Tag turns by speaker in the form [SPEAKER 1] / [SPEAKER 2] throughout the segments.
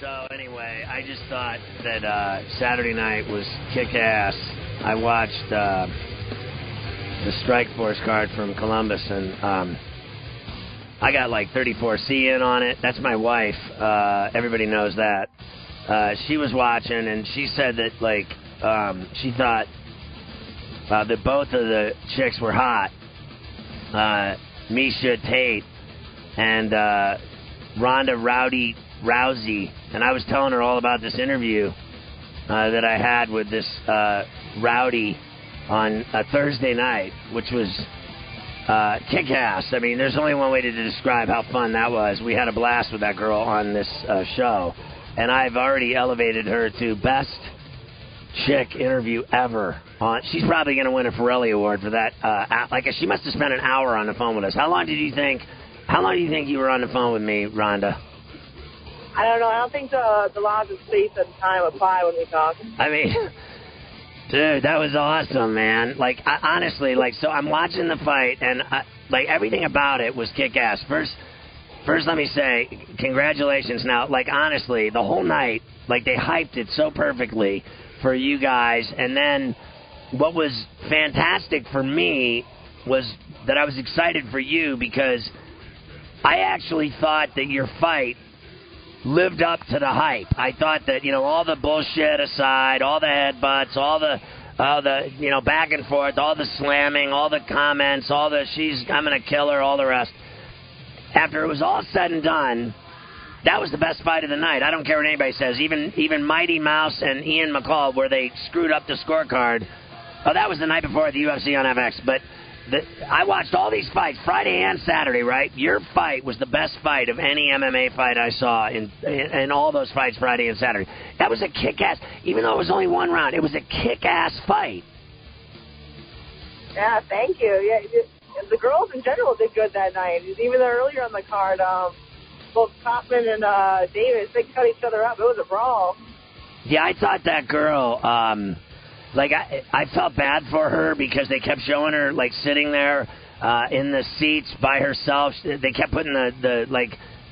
[SPEAKER 1] So anyway, I just thought that Saturday night was kick-ass. I watched the Strike Force card from Columbus, and I got like 34C in on it. That's my wife. Everybody knows that. She was watching, and she said that like she thought that both of the chicks were hot. Misha Tate and Ronda Rousey, and I was telling her all about this interview that I had with this Rowdy on a Thursday night, which was kick-ass. I mean, there's only one way to describe how fun that was. We had a blast with that girl on this show, and I've already elevated her to best chick interview ever. She's probably going to win a Ferrall Award for that. She must have spent an hour on the phone with us. How long do you think you were on the phone with me, Rhonda?
[SPEAKER 2] I don't know. I don't think the laws of space and time apply when we talk.
[SPEAKER 1] I mean, dude, that was awesome, man. Like, honestly, so I'm watching the fight, and everything about it was kick-ass. First, let me say, congratulations. Now, honestly, the whole night, they hyped it so perfectly for you guys, and then what was fantastic for me was that I was excited for you because I actually thought that your fight lived up to the hype. I thought that, all the bullshit aside, all the headbutts, all the back and forth, all the slamming, all the comments, I'm going to kill her, all the rest. After it was all said and done, that was the best fight of the night. I don't care what anybody says. Even Mighty Mouse and Ian McCall, where they screwed up the scorecard. Oh, that was the night before at the UFC on FX. But I watched all these fights, Friday and Saturday, right? Your fight was the best fight of any MMA fight I saw in all those fights Friday and Saturday. That was a kick-ass, even though it was only one round, it was a kick-ass fight.
[SPEAKER 2] Yeah, thank you. Yeah, the girls in general did good that night. Even earlier on the card, both Kaufman and Davis, they cut each other up. It was a brawl.
[SPEAKER 1] Yeah, I thought that girl, I felt bad for her because they kept showing her, sitting there in the seats by herself. They kept putting the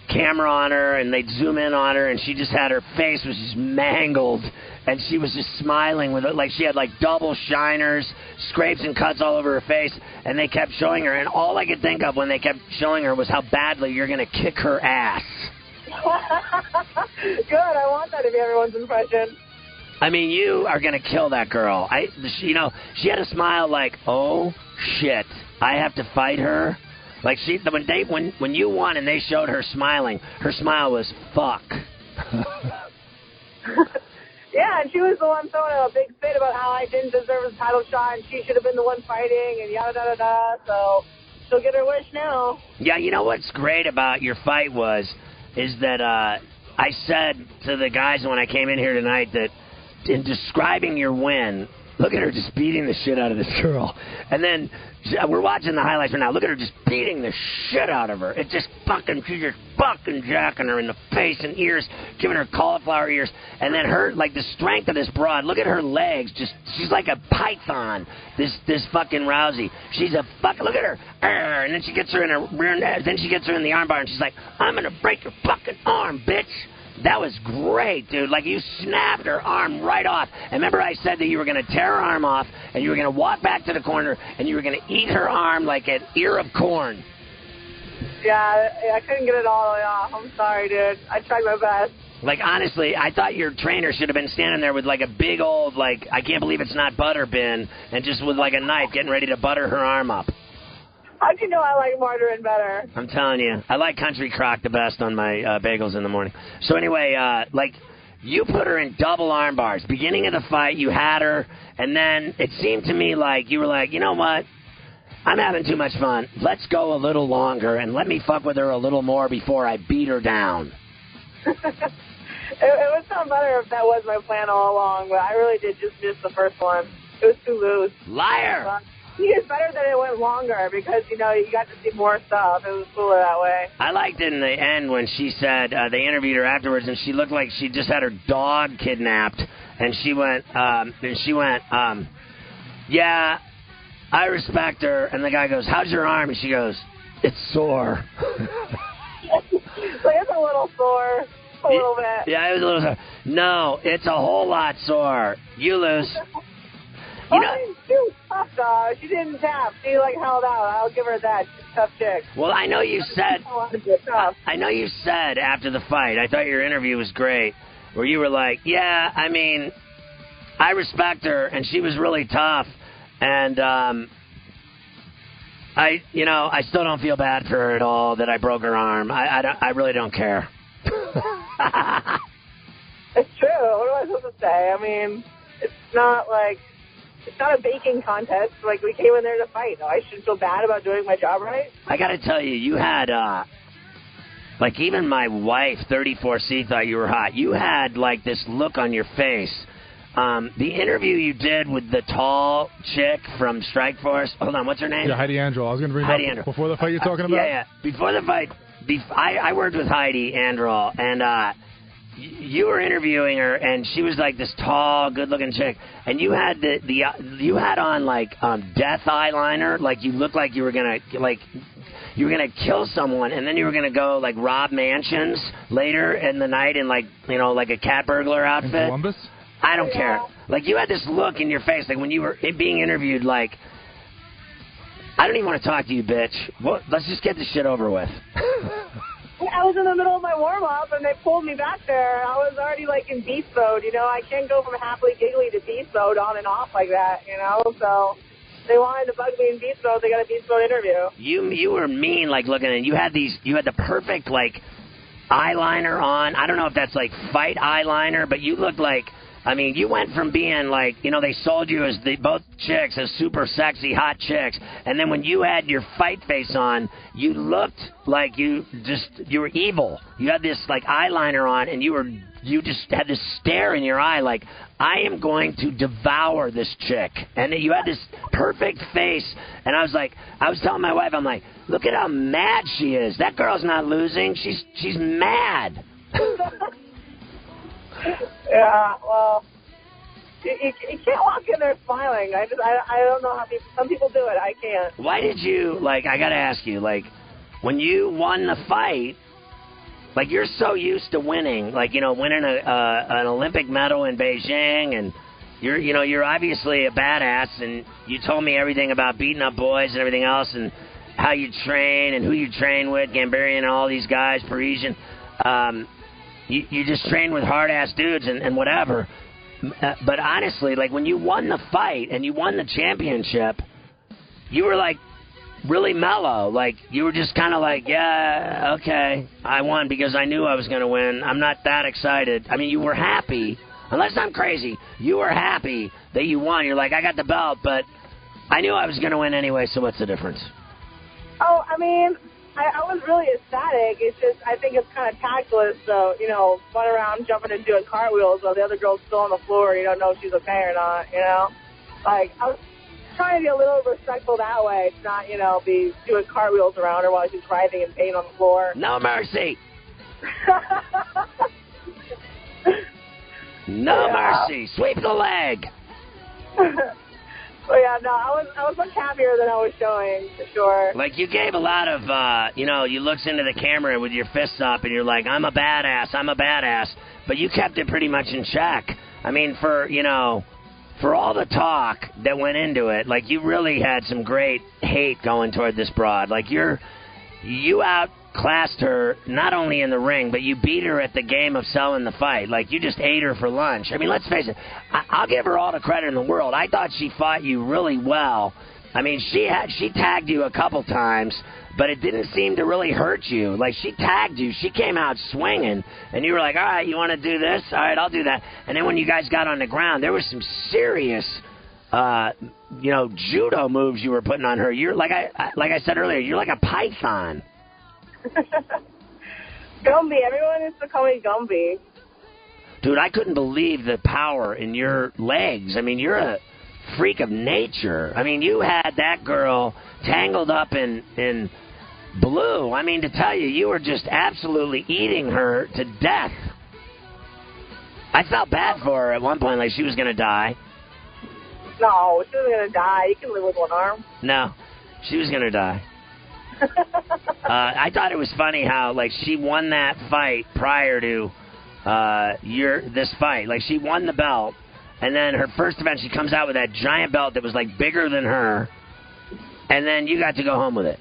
[SPEAKER 1] camera on her, and they'd zoom in on her, and she just had her face was just mangled, and she was just smiling with it, she had double shiners, scrapes and cuts all over her face, and they kept showing her, and all I could think of when they kept showing her was how badly you're going to kick her ass.
[SPEAKER 2] Good, I want that to be everyone's impression.
[SPEAKER 1] I mean, you are going to kill that girl. She had a smile oh, shit, I have to fight her. When you won and they showed her smiling, her smile was fuck.
[SPEAKER 2] Yeah, and she was the one throwing a big fit about how I didn't deserve a title shot and she should have been the one fighting and yada, yada, yada. So she'll get her wish now. Yeah, you know what's great about your fight is that I said to the guys when I came in here tonight that in describing your win, look at her just beating the shit out of this girl. And then we're watching the highlights right now. Look at her just beating the shit out of her. She's just fucking jacking her in the face and ears, giving her cauliflower ears. And then her, the strength of this broad, look at her legs. She's like a python, this fucking Rousey. She's a fucking, look at her. And then she gets her in her rear, then she gets her in the armbar and she's like, I'm going to break your fucking arm, bitch. That was great, dude. You snapped her arm right off. And remember I said that you were going to tear her arm off and you were going to walk back to the corner and you were going to eat her arm like an ear of corn. Yeah, I couldn't get it all the way off. I'm sorry, dude. I tried my best. Honestly, I thought your trainer should have been standing there with a big old, I can't believe it's not butter bin, and just with a knife getting ready to butter her arm up. How'd you know I like margarine better? I'm telling you. I like Country Crock the best on my bagels in the morning. So anyway, you put her in double arm bars. Beginning of the fight, you had her, and then it seemed to me you were you know what? I'm having too much fun. Let's go a little longer, and let me fuck with her a little more before I beat her down. It would sound better if that was my plan all along, but I really did just miss the first one. It was too loose. Liar! It's better that it went longer because, you got to see more stuff. It was cooler that way. I liked it in the end when she said, they interviewed her afterwards, and she looked like she just had her dog kidnapped. And she went, yeah, I respect her. And the guy goes, how's your arm? And she goes, it's sore. It's a little sore. A little bit.
[SPEAKER 1] Yeah, it was a little sore. No, it's a whole lot sore. You lose.
[SPEAKER 2] She was tough, dog. She didn't tap. She, held out. I'll give her that. She's a tough chick.
[SPEAKER 1] Well, I know you said... I know you said after the fight, I thought your interview was great, where you were like, yeah, I mean, I respect her, and she was really tough, and, I still don't feel bad for her at all that I broke her arm. I really don't care.
[SPEAKER 2] It's true. What am I supposed to say? I mean, it's not a baking contest. We came in there to fight. No, I shouldn't feel bad about doing my job right. I
[SPEAKER 1] got to tell you, you had, even my wife, 34C, thought you were hot. You had, this look on your face. The interview you did with the tall chick from Strikeforce. Hold on, what's her name?
[SPEAKER 3] Yeah, Heidi Andrel. I was going to bring that up before the fight you're talking about.
[SPEAKER 1] Yeah. Before the fight, I worked with Heidi Andrel, and you were interviewing her, and she was this tall, good-looking chick, and you had you had on death eyeliner, you looked like you were gonna you were gonna kill someone, and then you were gonna go rob mansions later in the night in a cat burglar outfit.
[SPEAKER 3] In Columbus?
[SPEAKER 1] I don't care. You had this look in your face, when you were being interviewed, I don't even want to talk to you, bitch. Well, let's just get this shit over with.
[SPEAKER 2] I was in the middle of my warm-up, and they pulled me back there. I was already, in beast mode, I can't go from happily giggly to beast mode on and off like that, So they wanted to bug me in beast mode. They got a beast mode interview.
[SPEAKER 1] You were mean, looking, and you had the perfect, eyeliner on. I don't know if that's, fight eyeliner, but you looked you went from being they sold you as both chicks as super sexy, hot chicks. And then when you had your fight face on, you looked like you were evil. You had this eyeliner on, and you just had this stare in your eye I am going to devour this chick. And you had this perfect face. And I was telling my wife, I'm look at how mad she is. That girl's not losing. She's mad.
[SPEAKER 2] Yeah, well, you can't walk in there smiling. I don't know how some people do it. I can't.
[SPEAKER 1] Why did you, I got to ask you, when you won the fight, you're so used to winning, winning an Olympic medal in Beijing, and you're obviously a badass, and you told me everything about beating up boys and everything else, and how you train and who you train with, Gambarian and all these guys, Parisian. You just train with hard-ass dudes and whatever. But honestly, when you won the fight and you won the championship, you were, really mellow. You were just kind of yeah, okay, I won because I knew I was going to win. I'm not that excited. I mean, you were happy. Unless I'm crazy, you were happy that you won. You're I got the belt, but I knew I was going to win anyway, so what's the difference?
[SPEAKER 2] Oh, I mean... I was really ecstatic. It's just, I think it's kind of tactless, so, run around jumping and doing cartwheels while the other girl's still on the floor and you don't know if she's okay or not, I was trying to be a little respectful that way, to not, be doing cartwheels around her while she's writhing in pain on the floor.
[SPEAKER 1] No mercy. No mercy. Sweep the leg.
[SPEAKER 2] But yeah, no, I was much happier than I was showing, for sure.
[SPEAKER 1] You gave a lot of, you looks into the camera with your fists up, and you're I'm a badass, but you kept it pretty much in check. I mean, for all the talk that went into it, you really had some great hate going toward this broad. You outclassed her not only in the ring, but you beat her at the game of selling the fight. You just ate her for lunch. I mean, let's face it, I'll give her all the credit in the world. I thought she fought you really well. I mean, she tagged you a couple times, but it didn't seem to really hurt you. She tagged you. She came out swinging, and you were all right, you want to do this? All right, I'll do that. And then when you guys got on the ground, there was some serious judo moves you were putting on her. You're like I said earlier, you're like a python.
[SPEAKER 2] Gumby. Everyone used to call me Gumby.
[SPEAKER 1] Dude, I couldn't believe the power in your legs. I mean, you're a freak of nature. I mean, you had that girl tangled up in blue. I mean, to tell you, you were just absolutely eating her to death. I felt bad for her at one point, like she was going to die.
[SPEAKER 2] No, she wasn't going to die. You can live with one arm.
[SPEAKER 1] No, she was going to die. I thought it was funny how, like, she won that fight prior to this fight. Like, she won the belt, and then her first event, she comes out with that giant belt that was, like, bigger than her, and then you got to go home with it.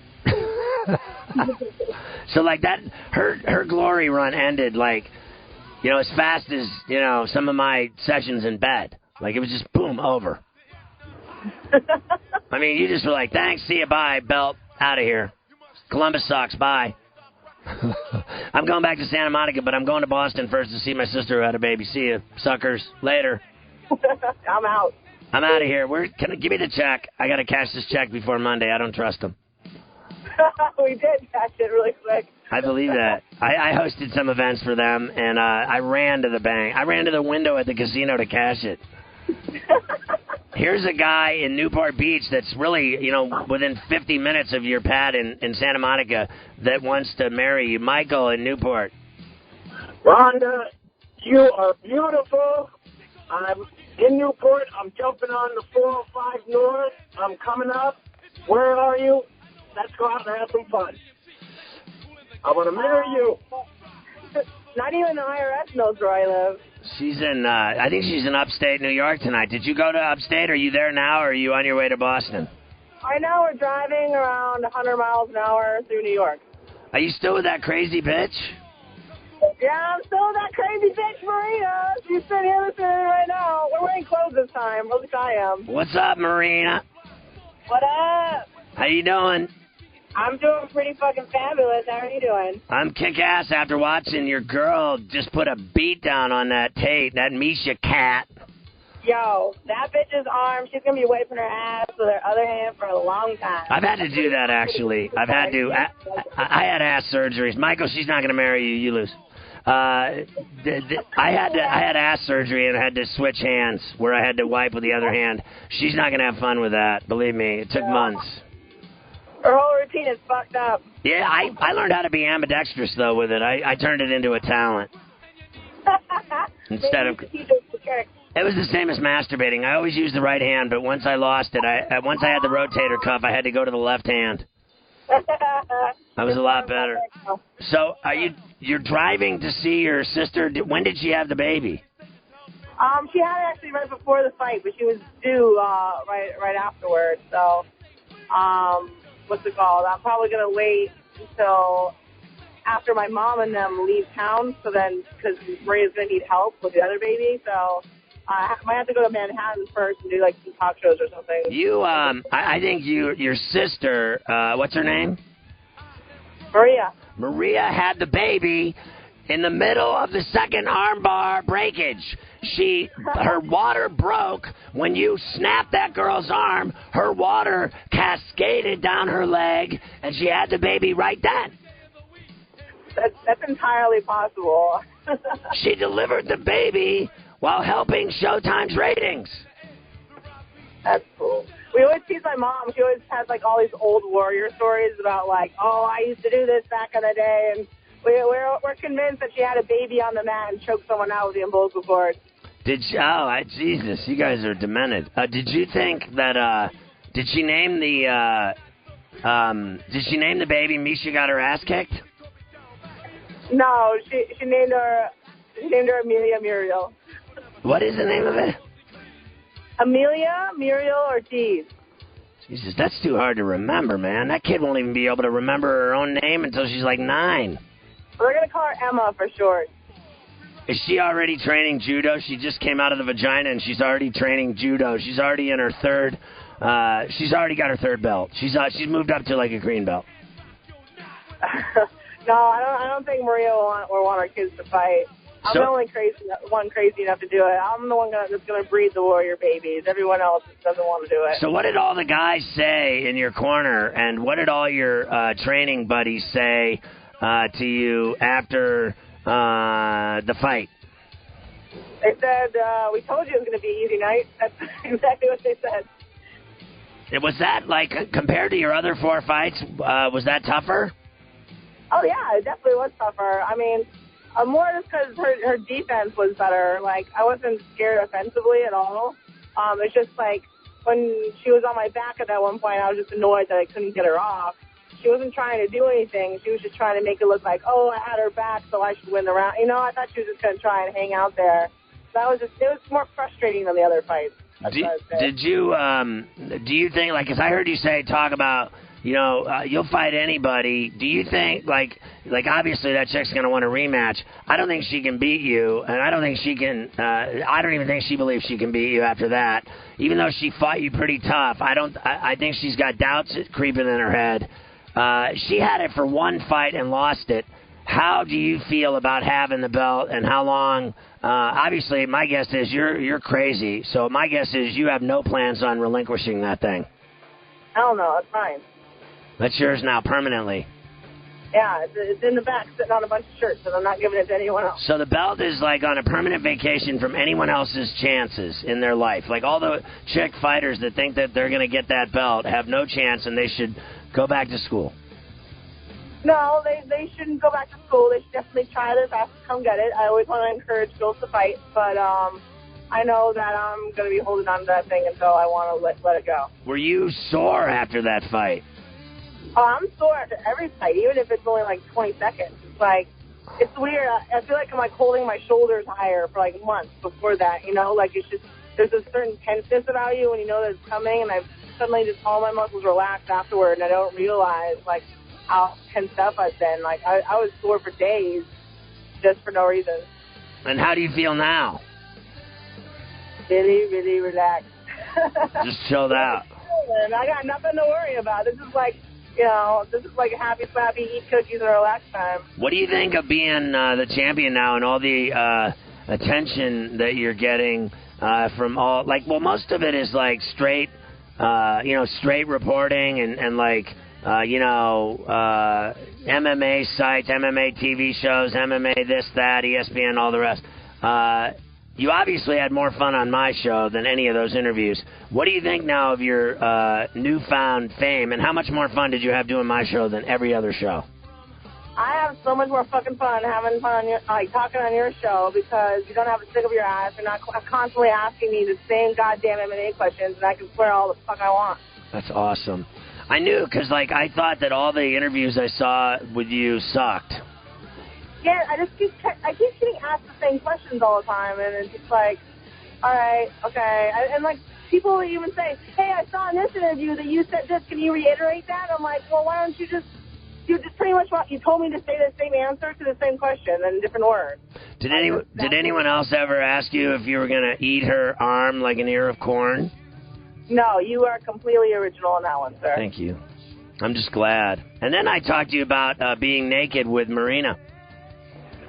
[SPEAKER 1] So, like, that, her glory run ended, like, you know, as fast as, you know, some of my sessions in bed. Like, it was just, boom, over. I mean, you just were like, thanks, see you, bye, belt, out of here. Columbus sucks, bye. I'm going back to Santa Monica, but I'm going to Boston first to see my sister who had a baby. See you, suckers. Later.
[SPEAKER 2] I'm out.
[SPEAKER 1] I'm out of here. Give me the check. I got to cash this check before Monday. I don't trust them.
[SPEAKER 2] We did cash it really quick.
[SPEAKER 1] I believe that. I hosted some events for them, and I ran to the bank. I ran to the window at the casino to cash it. Here's a guy in Newport Beach that's really, you know, within 50 minutes of your pad in Santa Monica that wants to marry you. Michael in Newport.
[SPEAKER 4] Rhonda, you are beautiful. I'm in Newport. I'm jumping on the 405 North. I'm coming up. Where are you? Let's go out and have some fun. I want to marry you.
[SPEAKER 2] Not even the IRS knows where I live.
[SPEAKER 1] She's in, I think she's in upstate New York tonight. Did you go to upstate? Are you there now, or are you on your way to Boston?
[SPEAKER 2] Right now we're driving around 100 miles an hour through New York.
[SPEAKER 1] Are you still with that crazy bitch?
[SPEAKER 2] Yeah, I'm still with that crazy bitch, Marina. She's sitting here listening right now. We're wearing clothes this time. At least I am.
[SPEAKER 1] What's up, Marina?
[SPEAKER 2] What up?
[SPEAKER 1] How you doing?
[SPEAKER 2] I'm doing pretty fucking fabulous. How are you doing?
[SPEAKER 1] I'm kick-ass after watching your girl just put a beat down on that Tate, that Misha cat.
[SPEAKER 2] Yo, that bitch's arm, she's going to be wiping her ass with her other hand for a long time.
[SPEAKER 1] I've had to do that, actually. I've had to. I had ass surgeries. Michael, she's not going to marry you. You lose. I had ass surgery and I had to switch hands where I had to wipe with the other hand. She's not going to have fun with that. Believe me, it took months.
[SPEAKER 2] Her whole routine is fucked up.
[SPEAKER 1] Yeah, I learned how to be ambidextrous, though, with it. I turned it into a talent. Instead of... It was the same as masturbating. I always used the right hand, but once I lost it, once I had the rotator cuff, I had to go to the left hand. That was a lot better. So, you're driving to see your sister. When did she have the baby?
[SPEAKER 2] She had it actually right before the fight, but she was due right afterwards. So, what's it called? I'm probably going to wait until after my mom and them leave town, so then, because Maria's going to need help with the other baby, so I might have to go to Manhattan first and do, like, some talk shows or something.
[SPEAKER 1] You, I think your sister, what's her name?
[SPEAKER 2] Maria.
[SPEAKER 1] Maria had the baby in the middle of the second armbar breakage. Her water broke when you snapped that girl's arm. Her water cascaded down her leg, and she had the baby right then.
[SPEAKER 2] That's entirely possible.
[SPEAKER 1] She delivered the baby while helping Showtime's ratings.
[SPEAKER 2] That's cool. We always tease my mom. She always has, like, all these old warrior stories about, like, oh, I used to do this back in the day, and we're convinced that she had a baby on the mat and choked someone out with the umbilical cord.
[SPEAKER 1] Jesus, you guys are demented. Did you think that, did she name the baby Misha got her ass kicked?
[SPEAKER 2] No, she named her Amelia Muriel.
[SPEAKER 1] What is the name of it?
[SPEAKER 2] Amelia Muriel Ortiz.
[SPEAKER 1] Jesus, that's too hard to remember, man. That kid won't even be able to remember her own name until she's like 9.
[SPEAKER 2] We're going to call her Emma for short.
[SPEAKER 1] Is she already training judo? She just came out of the vagina and she's already training judo. She's already in her third. She's already got her third belt. She's moved up to like a green belt.
[SPEAKER 2] No, I don't think Maria will want our kids to fight. I'm the only one crazy enough to do it. I'm the one that's going to breed the warrior babies. Everyone else doesn't want to do it.
[SPEAKER 1] So what did all the guys say in your corner, and what did all your training buddies say to you after the fight?
[SPEAKER 2] They said, we told you it was going to be an easy night. That's exactly what they said.
[SPEAKER 1] Was that, like, compared to your other 4 fights, was that tougher?
[SPEAKER 2] Oh, yeah, it definitely was tougher. I mean, more just because her defense was better. Like, I wasn't scared offensively at all. It's just, like, when she was on my back at that one point, I was just annoyed that I couldn't get her off. She wasn't trying to do anything. She was just trying to make it look like, oh, I had her back, so I should win the round. You know, I thought she was just going to try and hang out there. That was just, it was more frustrating than the other fights.
[SPEAKER 1] Do you think, like, because I heard you talk about, you know, you'll fight anybody. Do you think, like obviously that chick's going to want a rematch. I don't think she can beat you, and I don't think she can, I don't even think she believes she can beat you after that. Even though she fought you pretty tough, I think she's got doubts creeping in her head. She had it for one fight and lost it. How do you feel about having the belt, and how long? Obviously, my guess is you're crazy. So my guess is you have no plans on relinquishing that thing.
[SPEAKER 2] Hell no, it's fine.
[SPEAKER 1] That's yours now, permanently.
[SPEAKER 2] Yeah, it's in the back, sitting on a bunch of shirts, and I'm not giving it to anyone else.
[SPEAKER 1] So the belt is like on a permanent vacation from anyone else's chances in their life. Like all the chick fighters that think that they're going to get that belt have no chance, and they should go back to school.
[SPEAKER 2] No, they shouldn't go back to school. They should definitely try their best to come get it. I always want to encourage girls to fight, but I know that I'm going to be holding on to that thing until I want to let it go.
[SPEAKER 1] Were you sore after that fight?
[SPEAKER 2] Oh, I'm sore after every fight, even if it's only like 20 seconds. It's like, it's weird. I feel like I'm like holding my shoulders higher for like months before that, you know? Like it's just, there's a certain tenseness about you when you know that it's coming, and I've suddenly just all my muscles relax afterward, and I don't realize like how tensed up I've been. Like I was sore for days just for no reason.
[SPEAKER 1] And how do you feel now?
[SPEAKER 2] Really, really relaxed.
[SPEAKER 1] Just chilled out.
[SPEAKER 2] I got nothing to worry about. This is like, you know, this is like a happy, slappy, eat cookies and relax time. What
[SPEAKER 1] do you think of being the champion now and all the attention that you're getting from all, like, well, most of it is like straight, straight reporting and like, MMA sites, MMA TV shows, MMA this, that, ESPN, all the rest. You obviously had more fun on my show than any of those interviews. What do you think now of your newfound fame, and how much more fun did you have doing my show than every other show?
[SPEAKER 2] I have so much more fucking fun having fun talking on your show because you don't have to stick up your ass. You're not constantly asking me the same goddamn MMA questions, and I can swear all the fuck I want.
[SPEAKER 1] That's awesome. I knew, because like I thought that all the interviews I saw with you sucked.
[SPEAKER 2] Yeah, I keep getting asked the same questions all the time, and it's just like, all right, okay. And like, people even say, hey, I saw in this interview that you said this. Can you reiterate that? I'm like, well, why don't you just pretty much you told me to say the same answer to the same question in different words. Did
[SPEAKER 1] anyone else ever ask you if you were going to eat her arm like an ear of corn?
[SPEAKER 2] No, you are completely original on that one, sir.
[SPEAKER 1] Thank you. I'm just glad. And then I talked to you about being naked with Marina.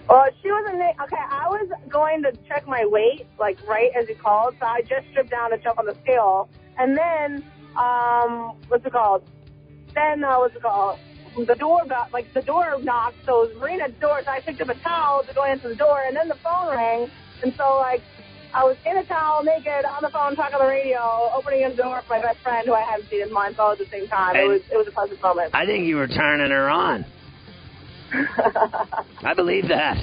[SPEAKER 2] Well, she wasn't naked. Okay, I was going to check my weight, like right as you called, so I just stripped down to jump on the scale. And then, the door knocked, so it was Marina's door, so I picked up a towel to go into the door, and then the phone rang, and so, like, I was in a towel, naked, on the phone, talking on the radio, opening the door for my best friend, who I hadn't seen in months, all at the same time. It was a pleasant moment.
[SPEAKER 1] I think you were turning her on. I believe that.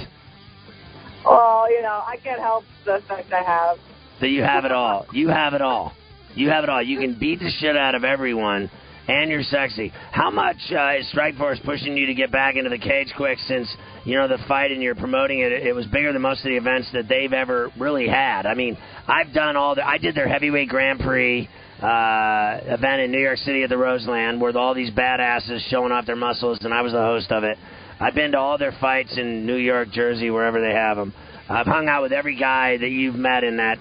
[SPEAKER 2] Well, I can't help the sex I have.
[SPEAKER 1] So you have it all. You have it all. You have it all. You can beat the shit out of everyone, and you're sexy. How much is Strikeforce pushing you to get back into the cage quick since, the fight and you're promoting it? It was bigger than most of the events that they've ever really had. I mean, I've done I did their heavyweight Grand Prix event in New York City at the Roseland where all these badasses showing off their muscles, and I was the host of it. I've been to all their fights in New York, Jersey, wherever they have them. I've hung out with every guy that you've met in that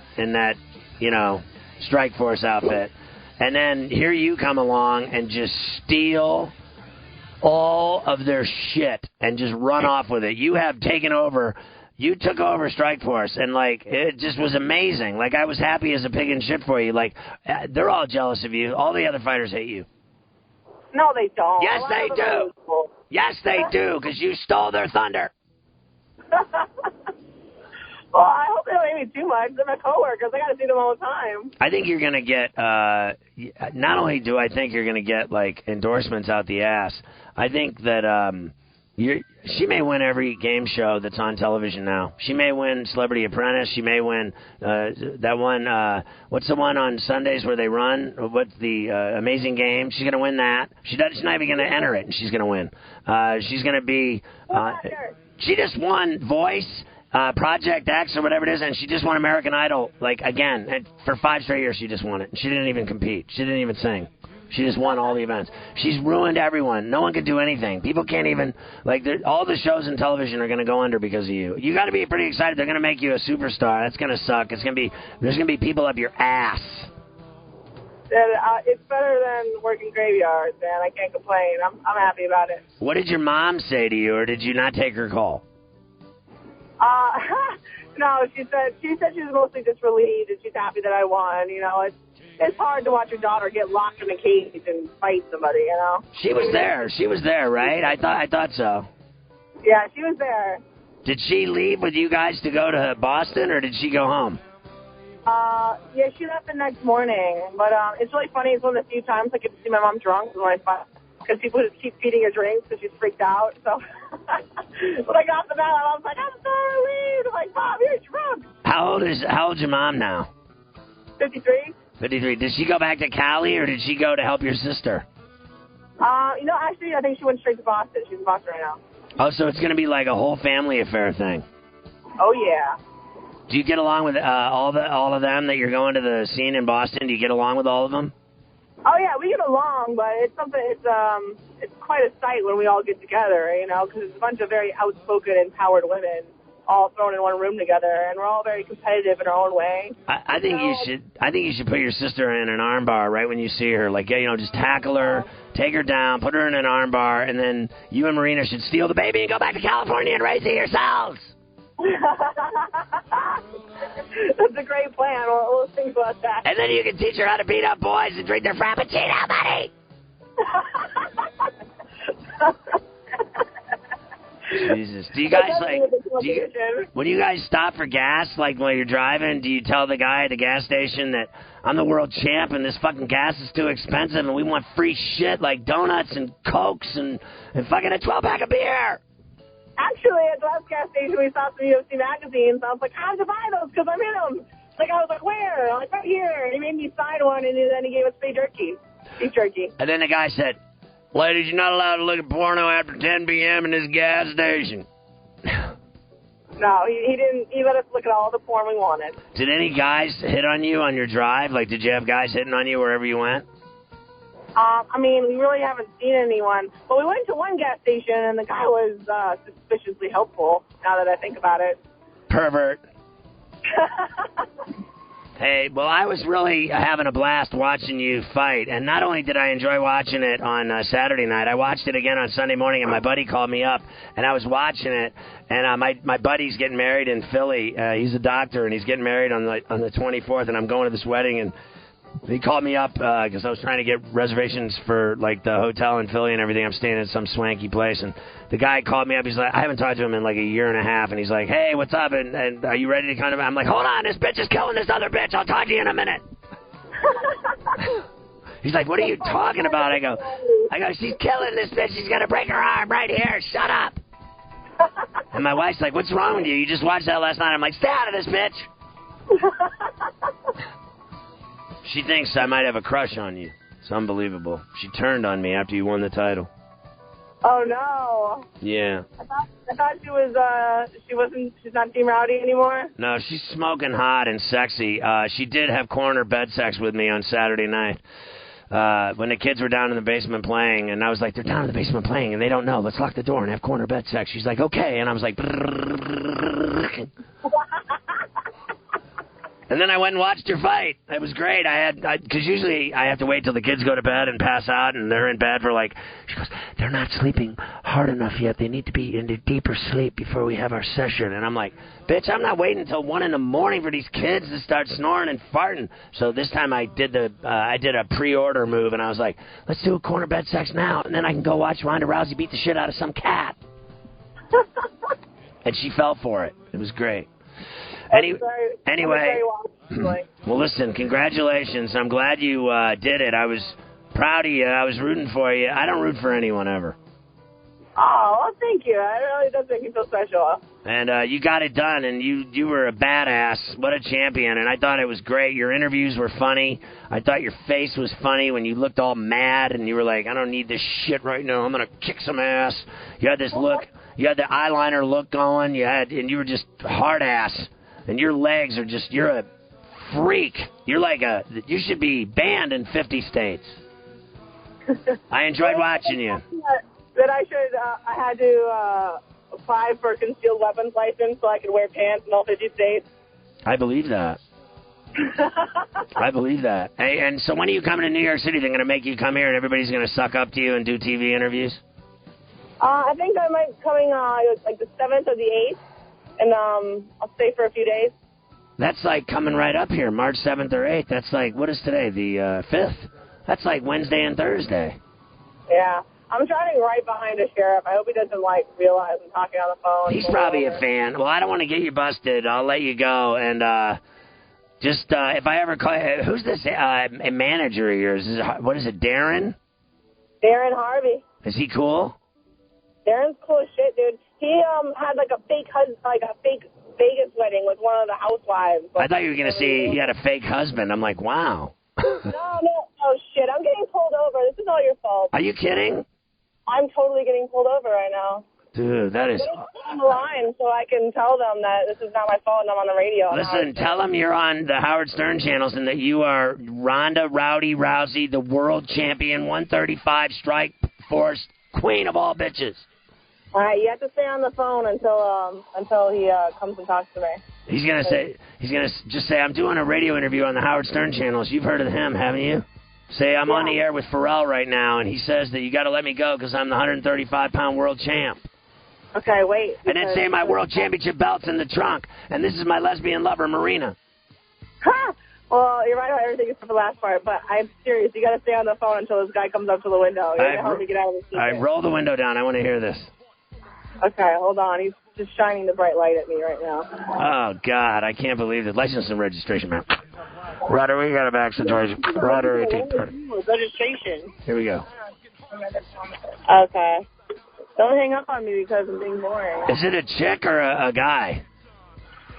[SPEAKER 1] Strikeforce outfit. And then here you come along and just steal all of their shit and just run off with it. You have taken over. You took over Strikeforce, and, like, it just was amazing. Like, I was happy as a pig in shit for you. Like, they're all jealous of you. All the other fighters hate you.
[SPEAKER 2] No, they don't.
[SPEAKER 1] Yes, they do. Yes, they do, because you stole their thunder.
[SPEAKER 2] Well, I hope they don't hate me too much. They're my coworkers. I got to see them all the time.
[SPEAKER 1] I think you're going to get, not only do I think you're going to get, like, endorsements out the ass, I think that She may win every game show that's on television now. She may win Celebrity Apprentice. She may win that one. What's the one on Sundays where they run? What's the Amazing Game? She's going to win that. She's not even going to enter it, and she's going to win. She's going to be. She just won Voice, Project X, or whatever it is, and she just won American Idol. Like again, and for 5 straight years, she just won it. She didn't even compete. She didn't even sing. She just won all the events. She's ruined everyone. No one can do anything. People can't even, all the shows in television are going to go under because of you. You got to be pretty excited. They're going to make you a superstar. That's going to suck. There's going to be people up your ass.
[SPEAKER 2] It's better than working graveyards, man. I can't complain. I'm happy about it.
[SPEAKER 1] What did your mom say to you, or did you not take her call?
[SPEAKER 2] No, she said she was mostly just relieved and she's happy that I won. You know, it's hard to watch your daughter get locked in a cage and fight somebody, you know.
[SPEAKER 1] She was there. She was there, right? I thought so.
[SPEAKER 2] Yeah, she was there.
[SPEAKER 1] Did she leave with you guys to go to Boston, or did she go home?
[SPEAKER 2] Yeah, she left the next morning. But it's really funny. It's one of the few times I get to see my mom drunk because people just keep feeding her drinks because she's freaked out. So when I got to that, I was like, I'm sorry, leave. I'm like, Mom, you're drunk.
[SPEAKER 1] How old's your mom now?
[SPEAKER 2] 53.
[SPEAKER 1] 53. Did she go back to Cali, or did she go to help your sister?
[SPEAKER 2] Actually, I think she went straight to Boston. She's in Boston right now.
[SPEAKER 1] Oh, so it's going to be like a whole family affair thing.
[SPEAKER 2] Oh, yeah.
[SPEAKER 1] Do you get along with all of them that you're going to the scene in Boston? Do you get along with all of them?
[SPEAKER 2] Oh, yeah, we get along, but it's quite a sight when we all get together, you know, because it's a bunch of very outspoken, empowered women all thrown in one room together, and we're all very competitive in our own way.
[SPEAKER 1] I think you should put your sister in an armbar right when you see her. Like, yeah, you know, just tackle her, take her down, put her in an armbar, and then you and Marina should steal the baby and go back to California and raise it yourselves.
[SPEAKER 2] That's a great plan. We'll think about that.
[SPEAKER 1] And then you can teach her how to beat up boys and drink their Frappuccino, buddy. Jesus. Do you guys, when you guys stop for gas, like while you're driving, do you tell the guy at the gas station that I'm the world champ and this fucking gas is too expensive and we want free shit like donuts and Cokes and fucking a 12-pack of beer?
[SPEAKER 2] Actually, at the last gas station, we saw some UFC magazines. I was like, I have to buy those because I'm in them. Like, I was like, where? I'm like, right here. And he made me sign one, and then he gave us beef jerky. And
[SPEAKER 1] then the guy said, ladies, you're not allowed to look at porno after 10 p.m. in this gas station.
[SPEAKER 2] No, he didn't. He let us look at all the porn we wanted.
[SPEAKER 1] Did any guys hit on you on your drive? Like, did you have guys hitting on you wherever you went?
[SPEAKER 2] I mean, we really haven't seen anyone. But we went to one gas station, and the guy was suspiciously helpful, now that I think about it.
[SPEAKER 1] Pervert. Hey, well, I was really having a blast watching you fight. And not only did I enjoy watching it on Saturday night, I watched it again on Sunday morning, and my buddy called me up, and I was watching it. And my buddy's getting married in Philly. He's a doctor, and he's getting married on the 24th, and I'm going to this wedding, and he called me up because I was trying to get reservations for, like, the hotel in Philly and everything. I'm staying at some swanky place. And the guy called me up. He's like, I haven't talked to him in, like, a year and a half. And he's like, hey, what's up? And are you ready to kind of... I'm like, hold on, this bitch is killing this other bitch. I'll talk to you in a minute. He's like, what are you talking about? I go, she's killing this bitch. She's going to break her arm right here. Shut up. And my wife's like, what's wrong with you? You just watched that last night. I'm like, stay out of this bitch. She thinks I might have a crush on you. It's unbelievable. She turned on me after you won the title.
[SPEAKER 2] Oh, no.
[SPEAKER 1] Yeah.
[SPEAKER 2] I thought she's not Team Rowdy anymore.
[SPEAKER 1] No, she's smoking hot and sexy. She did have corner bed sex with me on Saturday night. When the kids were down in the basement playing, and I was like, they're down in the basement playing, and they don't know. Let's lock the door and have corner bed sex. She's like, okay. And I was like... And then I went and watched your fight. It was great. Because usually I have to wait till the kids go to bed and pass out, and they're in bed for she goes, they're not sleeping hard enough yet. They need to be into deeper sleep before we have our session. And I'm like, bitch, I'm not waiting until 1 in the morning for these kids to start snoring and farting. So this time I did a pre-order move, and I was like, let's do a corner bed sex now, and then I can go watch Ronda Rousey beat the shit out of some cat. And she fell for it. It was great. Anyway, well, listen, congratulations. I'm glad you did it. I was proud of you. I was rooting for you. I don't root for anyone ever.
[SPEAKER 2] Oh, well, thank you. It really does make me feel special.
[SPEAKER 1] And you got it done, and you were a badass. What a champion. And I thought it was great. Your interviews were funny. I thought your face was funny when you looked all mad, and you were like, I don't need this shit right now. I'm going to kick some ass. You had this look. You had the eyeliner look going. And you were just hard ass. And your legs are just, you're a freak. You're like you should be banned in 50 states. I enjoyed watching you.
[SPEAKER 2] That I had to apply for a concealed weapons license so I could wear pants in all 50 states.
[SPEAKER 1] I believe that. I believe that. Hey, and so when are you coming to New York City? They're going to make you come here and everybody's going to suck up to you and do TV interviews?
[SPEAKER 2] I think I might be coming like the 7th or the 8th, and I'll stay for a few days.
[SPEAKER 1] That's like coming right up here, March 7th or 8th. That's like, what is today, the 5th? That's like Wednesday and Thursday.
[SPEAKER 2] Yeah. I'm driving right behind a sheriff. I hope he doesn't, realize I'm talking on the phone.
[SPEAKER 1] He's probably a fan. Well, I don't want to get you busted. I'll let you go. And if I ever call you, who's this a manager of yours? What is it, Darren?
[SPEAKER 2] Darren Harvey.
[SPEAKER 1] Is he cool?
[SPEAKER 2] Darren's cool as shit, dude. He had, a fake Vegas wedding with one of the housewives.
[SPEAKER 1] I thought you were going to say he had a fake husband. I'm like, wow.
[SPEAKER 2] No. Oh, shit. I'm getting pulled over. This is all your fault.
[SPEAKER 1] Are you kidding?
[SPEAKER 2] I'm totally getting pulled over right now.
[SPEAKER 1] Dude, that is...
[SPEAKER 2] I'm on the line so I can tell them that this is not my fault and I'm on the radio.
[SPEAKER 1] Listen, tell them you're on the Howard Stern channels and that you are Ronda Rousey, the world champion, 135 strike force, queen of all bitches.
[SPEAKER 2] All right, you have to stay on the phone until he comes and talks to me.
[SPEAKER 1] He's gonna just say, I'm doing a radio interview on the Howard Stern channels. You've heard of him, haven't you? Say, I'm on the air with Ferrall right now, and he says that you got to let me go because I'm the 135-pound world champ.
[SPEAKER 2] Okay, wait.
[SPEAKER 1] And then say my world championship belt's in the trunk, and this is my lesbian lover, Marina.
[SPEAKER 2] Ha! Well, you're right about everything except for the last part, but I'm serious. You got to stay on the phone until this guy comes up to the window. You got to help me get out of the seat.
[SPEAKER 1] All right, roll the window down. I want to hear this.
[SPEAKER 2] Okay, hold on. He's just shining the bright light at me right now.
[SPEAKER 1] Oh, God, I can't believe it. License and registration, man. Rudder, we got a back situation. Rudder, 18.
[SPEAKER 2] Registration.
[SPEAKER 1] Here we go.
[SPEAKER 2] Okay. Don't hang up on me because I'm being boring.
[SPEAKER 1] Is it a chick or a guy?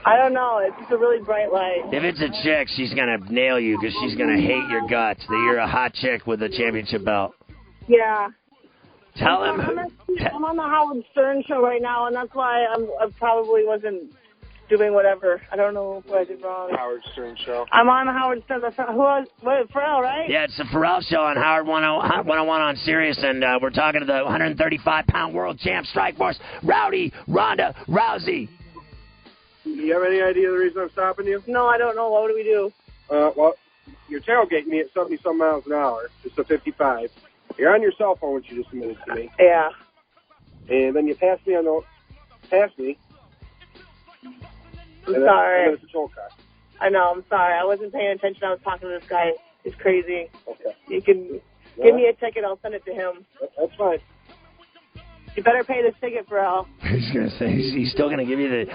[SPEAKER 2] I don't know. It's just a really bright light.
[SPEAKER 1] If it's a chick, she's going to nail you because she's going to hate your guts that you're a hot chick with a championship belt.
[SPEAKER 2] Yeah.
[SPEAKER 1] Tell him.
[SPEAKER 2] I'm on the Howard Stern show right now, and that's why I probably wasn't doing whatever. I don't know what I did wrong.
[SPEAKER 5] Howard Stern show.
[SPEAKER 2] I'm on the Howard Stern. Ferrall, right?
[SPEAKER 1] Yeah, it's the Ferrall show on Howard 101 on Sirius, and we're talking to the 135-pound world champ Strikeforce, Ronda Rousey.
[SPEAKER 5] Do you have any idea the reason I'm stopping you?
[SPEAKER 2] No, I don't know. What do we do?
[SPEAKER 5] Well, you're tailgating me at 70-some miles an hour. It's a 55. You're on your cell phone, which you just admitted to me.
[SPEAKER 2] Yeah.
[SPEAKER 5] And then you pass me.
[SPEAKER 2] I'm
[SPEAKER 5] and
[SPEAKER 2] sorry.
[SPEAKER 5] then a patrol car.
[SPEAKER 2] I know. I'm sorry. I wasn't paying attention. I was talking to this guy. He's crazy.
[SPEAKER 5] Okay.
[SPEAKER 2] You can give me a ticket. I'll send it to him.
[SPEAKER 5] That's fine.
[SPEAKER 2] You better pay this ticket, Ferrall.
[SPEAKER 1] He's gonna say he's still gonna give you the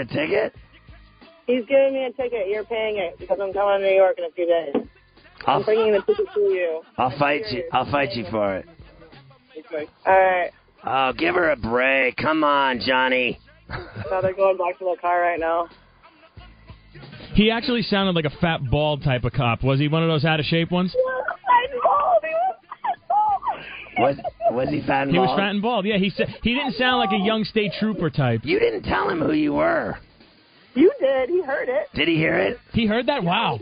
[SPEAKER 1] ticket.
[SPEAKER 2] He's giving me a ticket. You're paying it because I'm coming to New York in a few days. I'm bringing the ticket to you.
[SPEAKER 1] I'll fight you for it.
[SPEAKER 5] Okay.
[SPEAKER 2] All right.
[SPEAKER 1] Oh, give her a break. Come on, Johnny.
[SPEAKER 2] No, they're going back to the car right now.
[SPEAKER 6] He actually sounded like a fat, bald type of cop. Was he one of those out-of-shape ones?
[SPEAKER 1] Was he fat and bald?
[SPEAKER 6] He was fat and bald, yeah. He didn't sound like a young state trooper type.
[SPEAKER 1] You didn't tell him who you were.
[SPEAKER 2] You did. He heard it.
[SPEAKER 1] Did he hear it?
[SPEAKER 6] He heard that? Wow.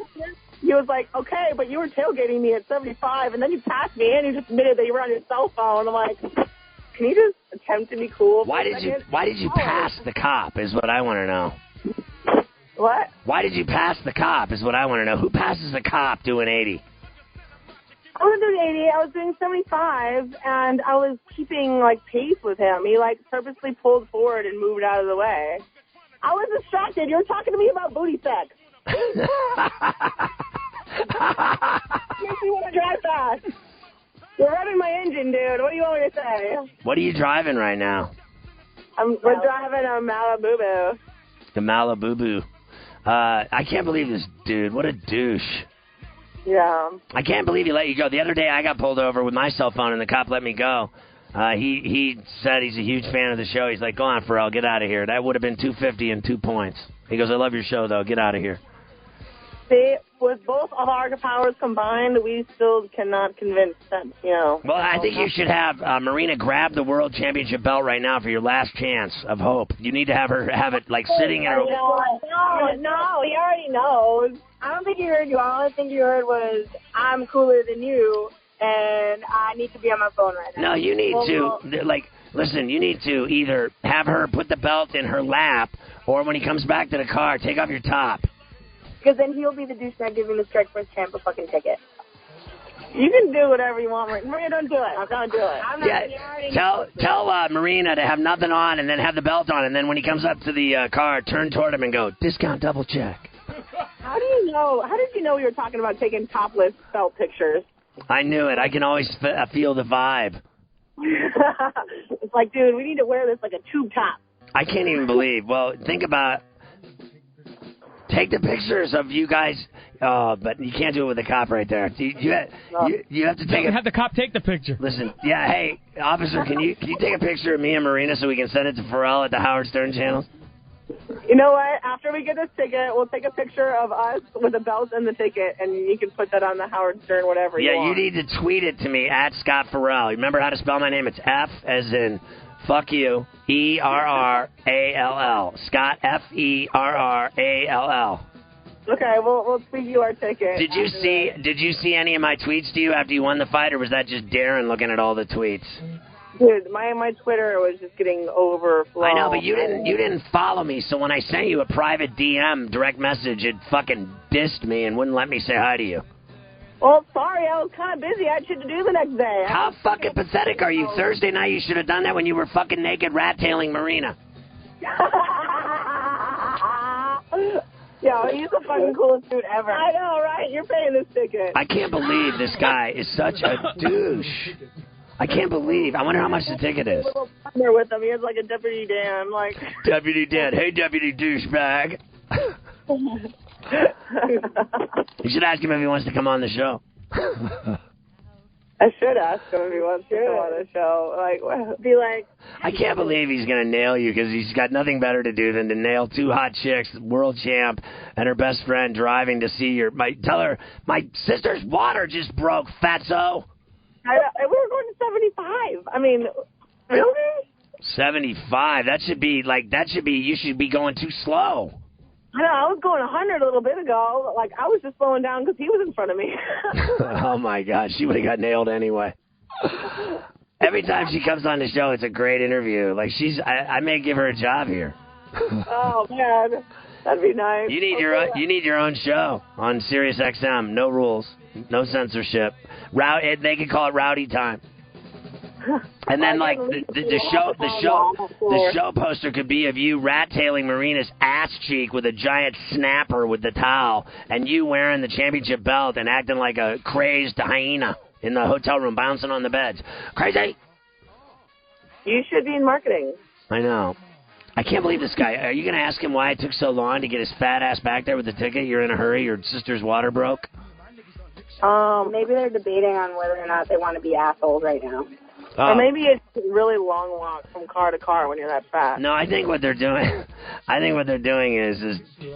[SPEAKER 2] He was like, okay, but you were tailgating me at 75, and then you passed me, and you just admitted that you were on your cell phone. I'm like, can you just attempt to be cool?
[SPEAKER 1] Why did you pass the cop is what I want to know.
[SPEAKER 2] What?
[SPEAKER 1] Why did you pass the cop is what I want to know. Who passes the cop doing 80?
[SPEAKER 2] I wasn't doing 80. I was doing 75, and I was keeping, pace with him. He, purposely pulled forward and moved out of the way. I was distracted. You were talking to me about booty sex. Makes me want to drive fast. You're running my engine, dude. What do you want me to say?
[SPEAKER 1] What are you driving right now?
[SPEAKER 2] We're driving a Malibu.
[SPEAKER 1] The Malibu. I can't believe this dude. What a douche.
[SPEAKER 2] Yeah.
[SPEAKER 1] I can't believe he let you go. The other day I got pulled over with my cell phone and the cop let me go. He said he's a huge fan of the show. He's like, go on, Ferrall, get out of here. That would have been 250 and 2 points. He goes, I love your show, though. Get out of here.
[SPEAKER 2] See, with both of our powers combined, we still cannot convince that,
[SPEAKER 1] Well, I think you should have Marina grab the World Championship belt right now for your last chance of hope. You need to have her have it, like, sitting in her...
[SPEAKER 2] No, he already knows. I don't think he heard you. All I think you heard was, I'm cooler than you, and I need to be on my phone right now.
[SPEAKER 1] No, you need listen, you need to either have her put the belt in her lap, or when he comes back to the car, take off your top.
[SPEAKER 2] Because then he'll be the douchebag giving the strike force champ a fucking ticket. You can do whatever you want, Maria. Don't do it. I'm going to do it. I'm not.
[SPEAKER 1] Tell Marina to have nothing on and then have the belt on, and then when he comes up to the car, turn toward him and go, discount double check.
[SPEAKER 2] How do you know? How did you know we were talking about taking topless belt pictures?
[SPEAKER 1] I knew it. I can always feel the vibe.
[SPEAKER 2] It's like, dude, we need to wear this like a tube top.
[SPEAKER 1] I can't even believe. Well, think about. Take the pictures of you guys. Oh, but you can't do it with the cop right there. You have to take.
[SPEAKER 6] Have the cop take the picture.
[SPEAKER 1] Listen, yeah. Hey, officer, can you take a picture of me and Marina so we can send it to Ferrall at the Howard Stern channel?
[SPEAKER 2] You know what? After we get this ticket, we'll take a picture of us with the belt and the ticket, and you can put that on the Howard Stern, whatever you want.
[SPEAKER 1] Yeah, you need to tweet it to me at Scott Ferrall. Remember how to spell my name? It's F as in fuck you, E-R-R-A-L-L. Scott, F-E-R-R-A-L-L.
[SPEAKER 2] Okay, we'll tweet you our ticket.
[SPEAKER 1] Did you see any of my tweets to you after you won the fight, or was that just Darren looking at all the tweets?
[SPEAKER 2] Dude, my Twitter was just getting overflowed.
[SPEAKER 1] I know, but you didn't follow me, so when I sent you a private DM direct message, it fucking dissed me and wouldn't let me say hi to you.
[SPEAKER 2] Well, sorry, I was kind of busy. I had shit to do the next day.
[SPEAKER 1] How fucking pathetic are you? Thursday night, you should have done that when you were fucking naked rat-tailing Marina.
[SPEAKER 2] Yo, he's the fucking coolest dude ever. I know, right? You're paying this ticket.
[SPEAKER 1] I can't believe this guy is such a douche. I can't believe. I wonder how much the ticket is.
[SPEAKER 2] A little partner with him. He has like a Deputy Dan, like.
[SPEAKER 1] Deputy Dan. Hey, Deputy douchebag. You should ask him if he wants to come on the show.
[SPEAKER 2] I should ask him if he wants to come on the show. Like, be like.
[SPEAKER 1] I can't believe he's going to nail you because he's got nothing better to do than to nail two hot chicks, world champ, and her best friend driving to see tell her, my sister's water just broke, fatso.
[SPEAKER 2] We were going to 75. I mean, really?
[SPEAKER 1] 75? You should be going too slow.
[SPEAKER 2] I know, I was going 100 a little bit ago. Like, I was just slowing down because he was in front of me.
[SPEAKER 1] Oh, my God. She would have got nailed anyway. Every time she comes on the show, it's a great interview. Like, I may give her a job here.
[SPEAKER 2] Oh, man. That'd be nice.
[SPEAKER 1] You need your own show on Sirius XM. No rules. No censorship. They could call it Rowdy Time. And then, like, the show poster could be of you rat-tailing Marina's ass cheek with a giant snapper with the towel, and you wearing the championship belt and acting like a crazed hyena in the hotel room, bouncing on the beds. Crazy!
[SPEAKER 2] You should be in marketing.
[SPEAKER 1] I know. I can't believe this guy. Are you going to ask him why it took so long to get his fat ass back there with the ticket? You're in a hurry. Your sister's water broke?
[SPEAKER 2] Maybe they're debating on whether or not they want to be assholes right now. Or maybe it's a really long walk from car to car when you're that fat.
[SPEAKER 1] No, I think what they're doing is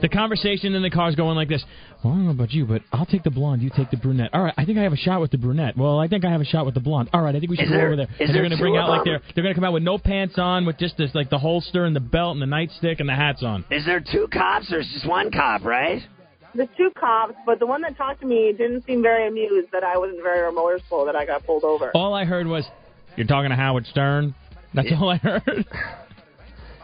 [SPEAKER 6] the conversation in the car is going like this. Well, I don't know about you, but I'll take the blonde. You take the brunette. All right, I think I have a shot with the brunette. Well, I think I have a shot with the blonde. All right, I think we should go over there. And they're going to bring out they're going to come out with no pants on, with just this the holster and the belt and the nightstick and the hats on.
[SPEAKER 1] Is there two cops or is just one cop, right?
[SPEAKER 2] There's two cops, but the one that talked to me didn't seem very amused that I wasn't very remorseful that I got pulled over.
[SPEAKER 6] All I heard was, "You're talking to Howard Stern?" That's all I heard.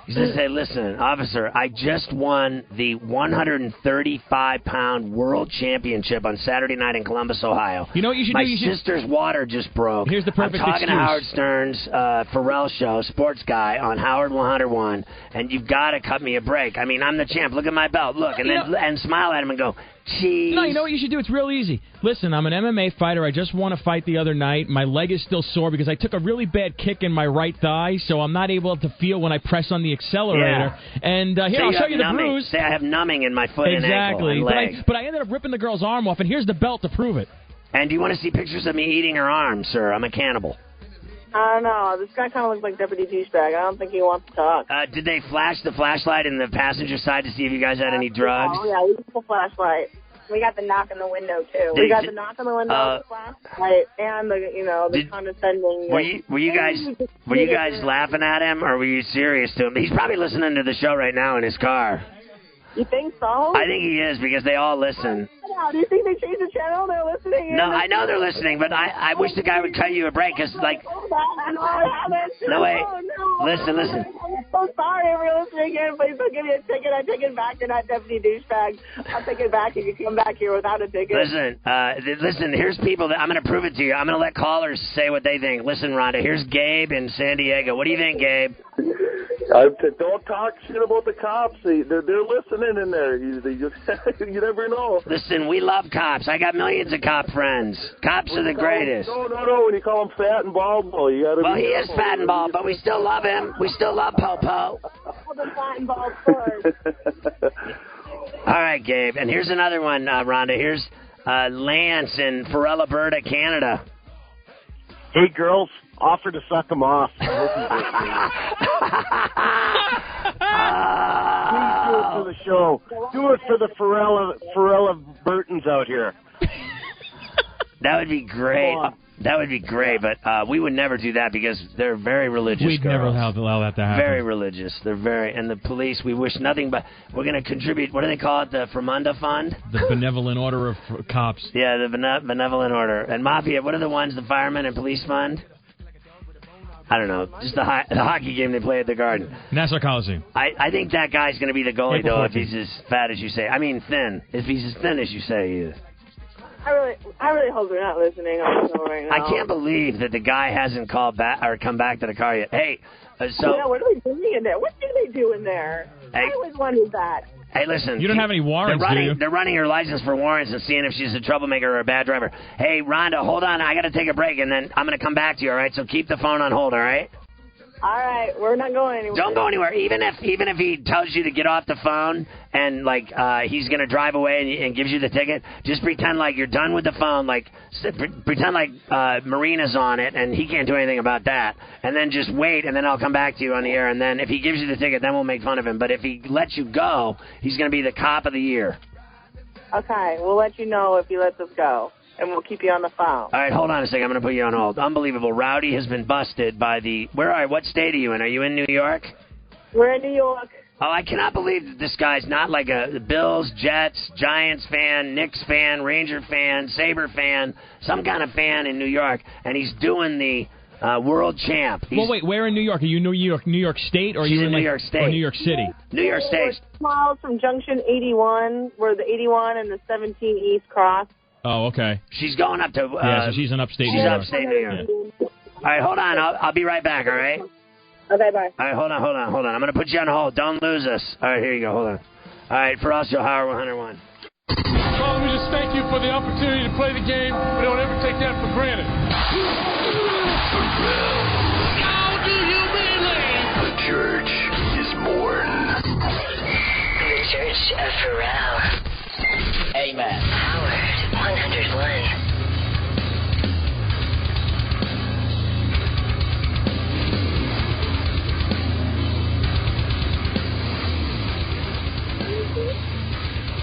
[SPEAKER 1] He said, "Hey, listen, officer, I just won the 135-pound world championship on Saturday night in Columbus, Ohio.
[SPEAKER 6] You know what you should do?
[SPEAKER 1] My sister's water just broke.
[SPEAKER 6] Here's the perfect
[SPEAKER 1] I'm talking
[SPEAKER 6] excuse.
[SPEAKER 1] to Howard Stern's Ferrall show, sports guy, on Howard 101, and you've got to cut me a break. I mean, I'm the champ. Look at my belt. Look." And smile at him and go, "Cheese."
[SPEAKER 6] No, you know what you should do? It's real easy. Listen, I'm an MMA fighter. I just won a fight the other night. My leg is still sore because I took a really bad kick in my right thigh, so I'm not able to feel when I press on the accelerator.
[SPEAKER 1] Yeah.
[SPEAKER 6] And here, I'll show you the bruise.
[SPEAKER 1] Say I have numbing in my foot and ankle and leg.
[SPEAKER 6] But I ended up ripping the girl's arm off, and here's the belt to prove it.
[SPEAKER 1] And do you want to see pictures of me eating her arm, sir? I'm a cannibal.
[SPEAKER 2] I don't know. This guy kind of looks like Deputy Douchebag. I don't think he wants to talk.
[SPEAKER 1] Did they flash the flashlight in the passenger side to see if you guys had any drugs?
[SPEAKER 2] Oh, yeah, we got the flashlight. We got the knock on the window, too. We got the knock on the window, the flashlight, and the condescending...
[SPEAKER 1] Were you guys laughing at him, or were you serious to him? He's probably listening to the show right now in his car.
[SPEAKER 2] You think so?
[SPEAKER 1] I think he is, because they all listen.
[SPEAKER 2] Do you think they changed the channel? They're listening?
[SPEAKER 1] No, I know they're listening, but I wish the guy would cut you a break, because, like... No, wait.
[SPEAKER 2] No.
[SPEAKER 1] Listen.
[SPEAKER 2] I'm so sorry if you're listening in. Please don't give me a ticket. I take it back. You're not Deputy Douchebag. I'll take it back if you come back here without a ticket.
[SPEAKER 1] Listen, here's people that I'm going to prove it to you. I'm going to let callers say what they think. Listen, Rhonda, here's Gabe in San Diego. What do you think, Gabe?
[SPEAKER 7] Don't talk shit about the cops. They're listening in there. You never know.
[SPEAKER 1] Listen, we love cops. I got millions of cop friends. Cops are the greatest.
[SPEAKER 7] No. When you call him fat and bald, well, you gotta.
[SPEAKER 1] Well, he is fat and bald, but we still love him. We still love Popo.
[SPEAKER 2] The fat and bald first.
[SPEAKER 1] All right, Gabe. And here's another one, Rhonda. Here's Lance in Ferrall, Alberta, Canada.
[SPEAKER 8] Hey, girls. Offer to suck them off. Please do it for the show. Do it for the Ferrall Burtons out here.
[SPEAKER 1] That would be great. That would be great, but we would never do that because they're very religious.
[SPEAKER 6] We'd never allow that to happen.
[SPEAKER 1] Very religious. And the police, we wish nothing but, we're going to contribute, what do they call it, the Fremunda Fund?
[SPEAKER 6] The Benevolent Order of Cops.
[SPEAKER 1] Yeah, the Benevolent Order. And Mafia, what are the ones, the Firemen and Police Fund? I don't know. Just the hockey game they play at the Garden.
[SPEAKER 6] Nassau Coliseum.
[SPEAKER 1] I think that guy's going to be the goalie, though, if he's as fat as you say. I mean, thin. If he's as thin as you say he is.
[SPEAKER 2] I really hope they're not listening on the show right now.
[SPEAKER 1] I can't believe that the guy hasn't called back or come back to the car yet. Hey,
[SPEAKER 2] yeah, what are they doing in there? What do they do in there? I always wondered that.
[SPEAKER 1] Hey, listen.
[SPEAKER 6] You don't have any warrants, do you?
[SPEAKER 1] They're running her license for warrants and seeing if she's a troublemaker or a bad driver. Hey, Rhonda, hold on. I got to take a break, and then I'm going to come back to you, all right? So keep the phone on hold, all right?
[SPEAKER 2] All right, we're not going anywhere.
[SPEAKER 1] Don't go anywhere. Even if he tells you to get off the phone and he's gonna drive away and gives you the ticket, just pretend like you're done with the phone. Pretend like Marina's on it and he can't do anything about that. And then just wait, and then I'll come back to you on the air. And then if he gives you the ticket, then we'll make fun of him. But if he lets you go, he's gonna be the cop of the year.
[SPEAKER 2] Okay, we'll let you know if he lets us go. And we'll keep you on the phone.
[SPEAKER 1] All right, hold on a second. I'm going to put you on hold. Unbelievable. Rowdy has been busted by the... What state are you in? Are you in New York?
[SPEAKER 2] We're in New York.
[SPEAKER 1] Oh, I cannot believe that this guy's not like a Bills, Jets, Giants fan, Knicks fan, Ranger fan, Sabre fan, some kind of fan in New York, and he's doing the world champ.
[SPEAKER 6] Well, wait, where in New York? Are you New York State, or are you
[SPEAKER 1] in New York State?
[SPEAKER 6] Or New York City?
[SPEAKER 1] New York State.
[SPEAKER 2] 2 miles from Junction 81, where the 81 and the 17 East cross.
[SPEAKER 6] Oh, okay.
[SPEAKER 1] She's going up to...
[SPEAKER 6] so she's in upstate New York.
[SPEAKER 1] She's upstate New York. All right, hold on. I'll be right back, all right?
[SPEAKER 2] Okay, bye.
[SPEAKER 1] All right, hold on. I'm going to put you on hold. Don't lose us. All right, here you go. Hold on. All right, for us, you'll hire 101.
[SPEAKER 9] Well, let me just thank you for the opportunity to play the game. We don't ever take that for granted.
[SPEAKER 10] How do you believe? The church is born. The Church of Ferrall.
[SPEAKER 1] Amen.
[SPEAKER 10] Howard 101.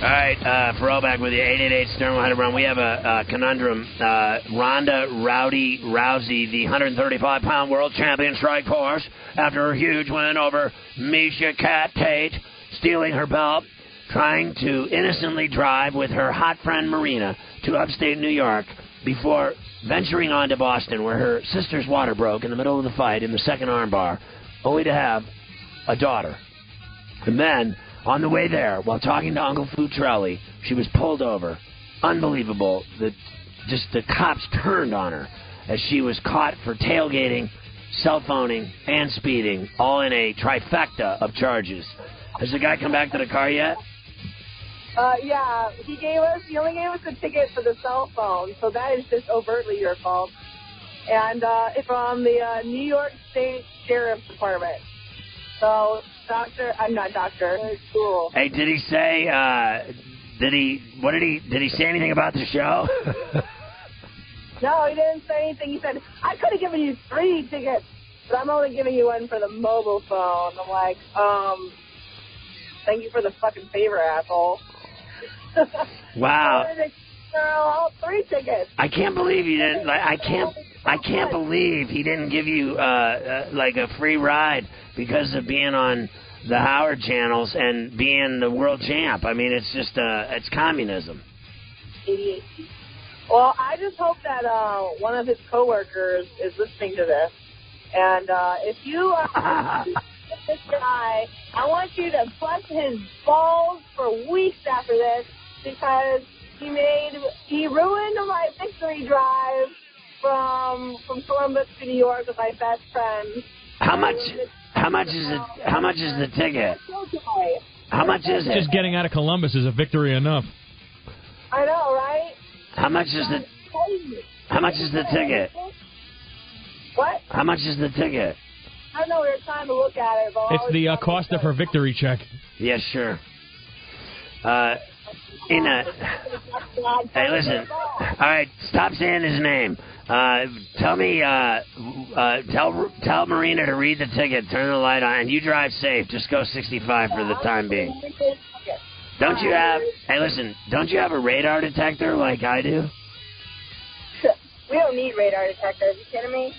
[SPEAKER 1] All right, Ferrall back with you. 888 Stern 101. We have a conundrum. Ronda Rousey, the 135-pound world champion, strike force after her huge win over Misha Cat Tate, stealing her belt, trying to innocently drive with her hot friend Marina to upstate New York before venturing on to Boston, where her sister's water broke in the middle of the fight in the second armbar, only to have a daughter. And then, on the way there, while talking to Uncle Futrelli, she was pulled over. Unbelievable. The cops turned on her as she was caught for tailgating, cell phoning, and speeding, all in a trifecta of charges. Has the guy come back to the car yet?
[SPEAKER 2] Yeah, he only gave us a ticket for the cell phone, so that is just overtly your fault. And it's from the New York State Sheriff's Department. So, I'm not doctor. It's cool.
[SPEAKER 1] Hey, did he say, did he say anything about the show?
[SPEAKER 2] No, he didn't say anything. He said, I could have given you 3 tickets, but I'm only giving you one for the mobile phone. I'm like, thank you for the fucking favor, asshole.
[SPEAKER 1] Wow.
[SPEAKER 2] All 3 tickets.
[SPEAKER 1] I can't believe you didn't. Like, I can't believe he didn't give you like a free ride because of being on the Howard channels and being the world champ. I mean, it's just it's communism.
[SPEAKER 2] ADHD. Well, I just hope that one of his coworkers is listening to this, and if you this guy, I want you to bust his balls for weeks after this because he ruined my victory drive from Columbus to New York with my best friend.
[SPEAKER 1] How much is it? How much is the ticket? How much is it?
[SPEAKER 6] Just getting out of Columbus is a victory enough.
[SPEAKER 2] I know, right?
[SPEAKER 1] How much is the ticket?
[SPEAKER 2] What?
[SPEAKER 1] How much is the ticket?
[SPEAKER 2] I don't know. We were trying to look at it. But
[SPEAKER 6] it's the cost of her victory check.
[SPEAKER 1] Yeah, sure. Hey, listen. All right, stop saying his name. Tell me, tell Marina to read the ticket, turn the light on, and you drive safe. Just go 65 for the time being. Don't you have, hey, listen, don't you have a radar detector like I do?
[SPEAKER 2] We don't need radar detectors. Are you kidding me?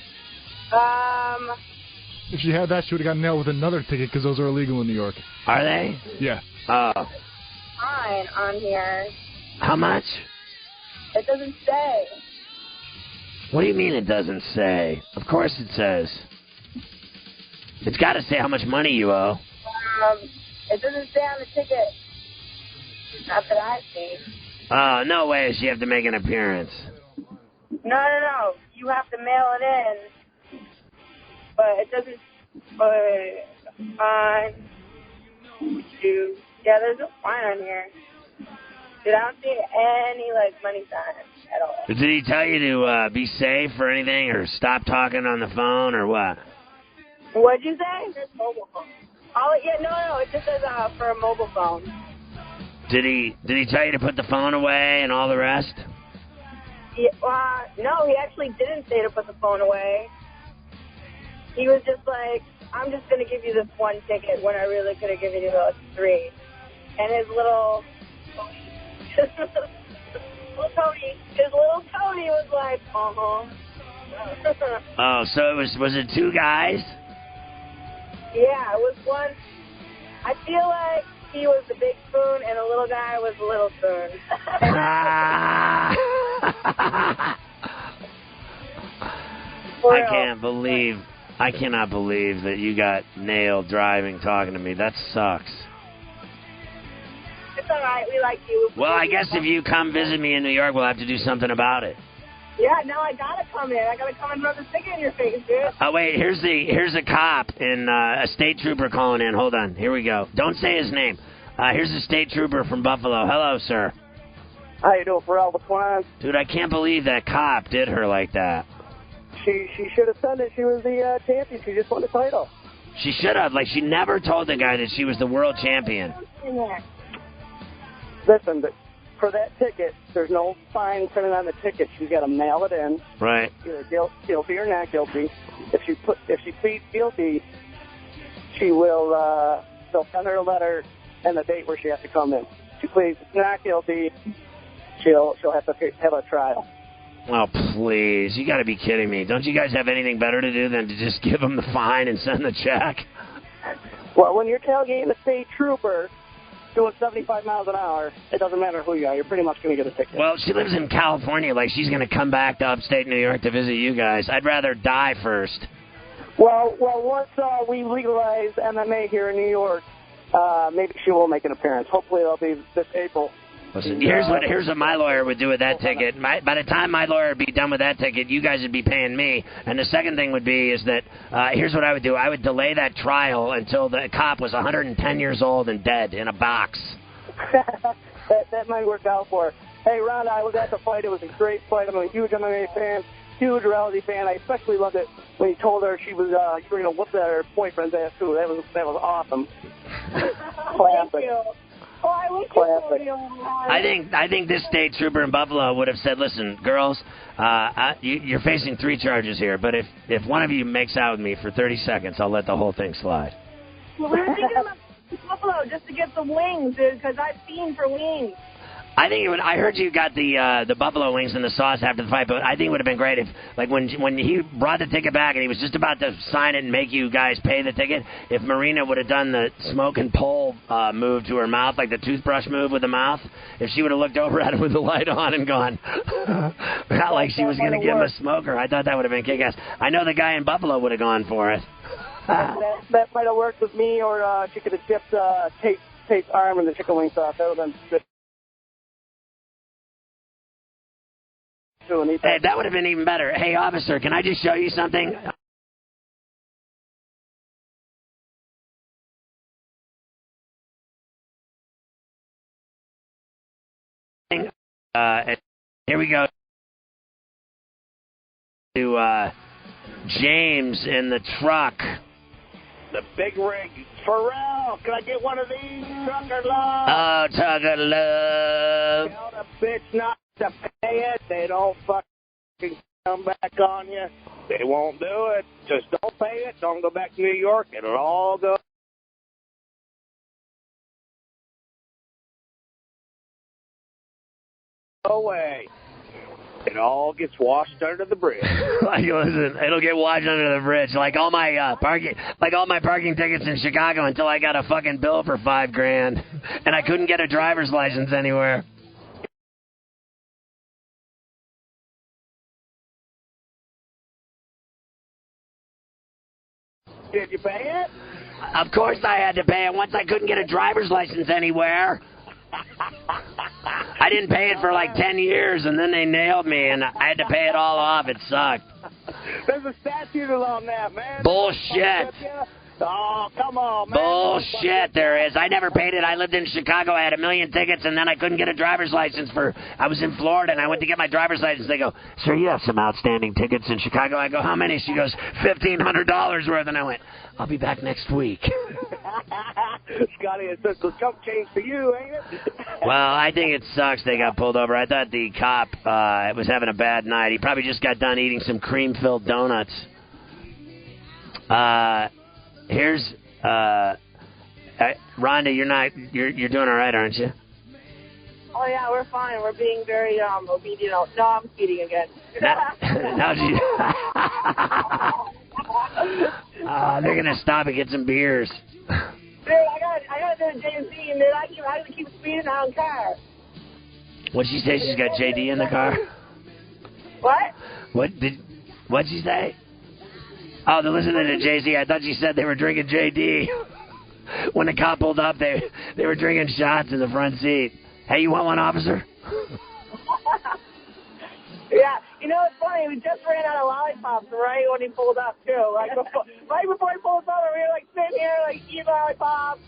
[SPEAKER 3] If she had that, she would have gotten nailed with another ticket because those are illegal in New York.
[SPEAKER 1] Are they?
[SPEAKER 3] Yeah.
[SPEAKER 1] Oh.
[SPEAKER 2] Fine on here.
[SPEAKER 1] How much?
[SPEAKER 2] It doesn't say.
[SPEAKER 1] What do you mean it doesn't say? Of course it says. It's got to say how much money you owe.
[SPEAKER 2] It doesn't say on the ticket. Not that I see.
[SPEAKER 1] Oh, no way. She have to make an appearance.
[SPEAKER 2] No. You have to mail it in. But it doesn't. Yeah, there's no fine on here. Dude, I don't see any, money signs at all.
[SPEAKER 1] Did he tell you to be safe or anything, or stop talking on the phone, or what?
[SPEAKER 2] What'd you say? There's mobile phone. Oh, yeah, no. It just says for a mobile phone.
[SPEAKER 1] Did he tell you to put the phone away and all the rest?
[SPEAKER 2] Yeah, no, he actually didn't say to put the phone away. He was just like, I'm just going to give you this one ticket when I really could have given you 3. And his little Tony was like,
[SPEAKER 1] Oh, so was it 2 guys?
[SPEAKER 2] Yeah, it was one. I feel like he was the big spoon and the little guy was the little spoon.
[SPEAKER 1] I cannot believe that you got nailed driving, talking to me. That sucks.
[SPEAKER 2] It's all right. We like you.
[SPEAKER 1] Well, I guess if you come visit me in New York, we'll have to do something about it.
[SPEAKER 2] Yeah, no, I gotta come in. I gotta come and rub the stick in your face, dude.
[SPEAKER 1] Oh, wait, here's a cop and a state trooper calling in. Hold on. Here we go. Don't say his name. Here's a state trooper from Buffalo. Hello, sir.
[SPEAKER 11] How you doing, Ferrall? What's going on?
[SPEAKER 1] Dude, I can't believe that cop did her like that.
[SPEAKER 11] She should have said that she was the champion. She just won the title.
[SPEAKER 1] She should have. Like, she never told the guy that she was the world champion.
[SPEAKER 11] Listen, for that ticket, there's no fine printed on the ticket. She's got to mail it in.
[SPEAKER 1] Right.
[SPEAKER 11] Either guilty or not guilty. If she pleads guilty, she will. They'll send her a letter and the date where she has to come in. If she pleads not guilty, she'll have to have a trial.
[SPEAKER 1] Oh, please. You got to be kidding me. Don't you guys have anything better to do than to just give them the fine and send the check?
[SPEAKER 11] Well, when you're tailgating a state trooper doing 75 miles an hour, it doesn't matter who you are. You're pretty much going to get a ticket.
[SPEAKER 1] Well, she lives in California. Like, she's going to come back to upstate New York to visit you guys. I'd rather die first.
[SPEAKER 11] Well, once we legalize MMA here in New York, maybe she will make an appearance. Hopefully it'll be this April.
[SPEAKER 1] Listen, here's what my lawyer would do with that ticket. By the time my lawyer would be done with that ticket, you guys would be paying me. And the second thing would be is that here's what I would do. I would delay that trial until the cop was 110 years old and dead in a box.
[SPEAKER 11] that might work out for her. Hey, Ronda, I was at the fight. It was a great fight. I'm a huge MMA fan, huge reality fan. I especially loved it when you told her she was you were going to whoop her boyfriend's ass, too. That was awesome. Classic.
[SPEAKER 2] Thank you. Oh, I wish
[SPEAKER 1] I think this state trooper in Buffalo would have said, "Listen, girls, you're facing 3 charges here, but if one of you makes out with me for 30 seconds, I'll let the whole thing slide."
[SPEAKER 2] Well, we were thinking about Buffalo just to get some wings, dude, because I've seen for wings.
[SPEAKER 1] I think it would. I heard you got the buffalo wings and the sauce after the fight, but I think it would have been great if, like, when he brought the ticket back and he was just about to sign it and make you guys pay the ticket, if Marina would have done the smoke and pole move to her mouth, like the toothbrush move with the mouth, if she would have looked over at him with the light on and gone, not like she was going to give him a smoker. I thought that would have been kick-ass. I know the guy in Buffalo would have gone for it.
[SPEAKER 11] that might have worked with me, or she could have dipped Tate's arm in the chicken wing sauce. That would have been good.
[SPEAKER 1] Hey, that would have been even better. Hey, officer, can I just show you something? Here we go. To James in the truck.
[SPEAKER 8] The big rig. Ferrall, can I get one of these? Trucker love.
[SPEAKER 1] Oh, trucker love.
[SPEAKER 8] Tell the bitch not to pay it. They don't fucking come back on you. They won't do it. Just don't pay it. Don't go back to New York. It'll all go away. It all gets washed under the bridge.
[SPEAKER 1] Like, listen, it'll get washed under the bridge. Like all my parking tickets in Chicago until I got a fucking bill for $5,000, and I couldn't get a driver's license anywhere.
[SPEAKER 8] Did you pay it?
[SPEAKER 1] Of course I had to pay it once I couldn't get a driver's license anywhere. I didn't pay it for like 10 years, and then they nailed me, and I had to pay it all off. It sucked.
[SPEAKER 8] There's a statute on that, man.
[SPEAKER 1] Bullshit.
[SPEAKER 8] Oh, come on, man.
[SPEAKER 1] Bullshit, there is. I never paid it. I lived in Chicago. I had 1 million tickets, and then I couldn't get a driver's license I was in Florida, and I went to get my driver's license. They go, "Sir, you have some outstanding tickets in Chicago." I go, "How many?" She goes, $1,500 worth. And I went, "I'll be back next week."
[SPEAKER 8] Scotty, it's just a chump change for you, ain't it?
[SPEAKER 1] Well, I think it sucks they got pulled over. I thought the cop was having a bad night. He probably just got done eating some cream-filled donuts. Here's Rhonda. You're doing all right, aren't you?
[SPEAKER 2] Oh yeah, we're fine. We're being very obedient. No, I'm speeding again.
[SPEAKER 1] Now they're gonna stop and get some beers.
[SPEAKER 2] Dude, I got to do JC, and then I have to keep speeding. I don't care.
[SPEAKER 1] What'd she say? She's got JD in the car.
[SPEAKER 2] What?
[SPEAKER 1] What'd she say? Oh, they're listening to Jay-Z. I thought she said they were drinking JD. When the cop pulled up, they were drinking shots in the front seat. Hey, you want one, officer?
[SPEAKER 2] Yeah. You know, it's funny. We just ran out of lollipops right when he pulled up, too. Like, right before he pulled us over, we were, like, sitting here, like, eating lollipops.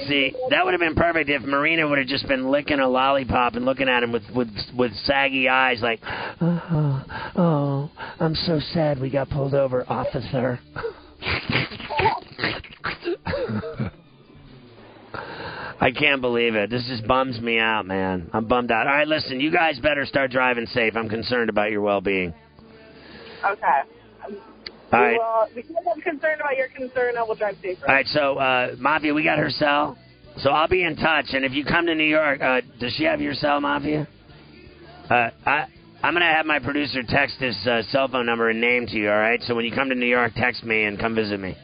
[SPEAKER 1] See, that would have been perfect if Marina would have just been licking a lollipop and looking at him with saggy eyes like, oh, I'm so sad we got pulled over, officer. I can't believe it. This just bums me out, man. I'm bummed out. All right, listen, you guys better start driving safe. I'm concerned about your well-being.
[SPEAKER 2] Okay.
[SPEAKER 1] All right.
[SPEAKER 2] Well, because I'm concerned about your concern, I will drive safer.
[SPEAKER 1] All right, so, Mafia, we got her cell. So I'll be in touch, and if you come to New York, does she have your cell, Mafia? I'm going to have my producer text his cell phone number and name to you, all right? So when you come to New York, text me and come visit me.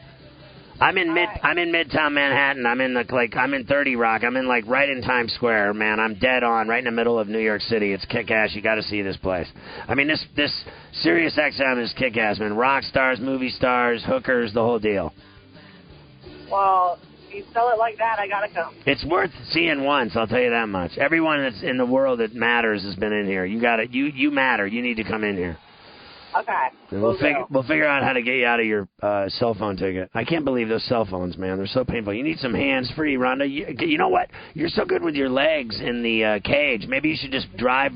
[SPEAKER 1] I'm in Midtown Manhattan. I'm in 30 Rock. I'm in right in Times Square, man. I'm dead on, right in the middle of New York City. It's kick-ass. You got to see this place. I mean, this Sirius XM is kick-ass, man. Rock stars, movie stars, hookers, the whole deal.
[SPEAKER 2] Well, if you sell it like that, I got to come.
[SPEAKER 1] It's worth seeing once, I'll tell you that much. Everyone that's in the world that matters has been in here. You got it. You matter. You need to come in here.
[SPEAKER 2] Okay.
[SPEAKER 1] And we'll figure out how to get you out of your cell phone ticket. I can't believe those cell phones, man. They're so painful. You need some hands-free, Ronda. You know what? You're so good with your legs in the cage. Maybe you should just drive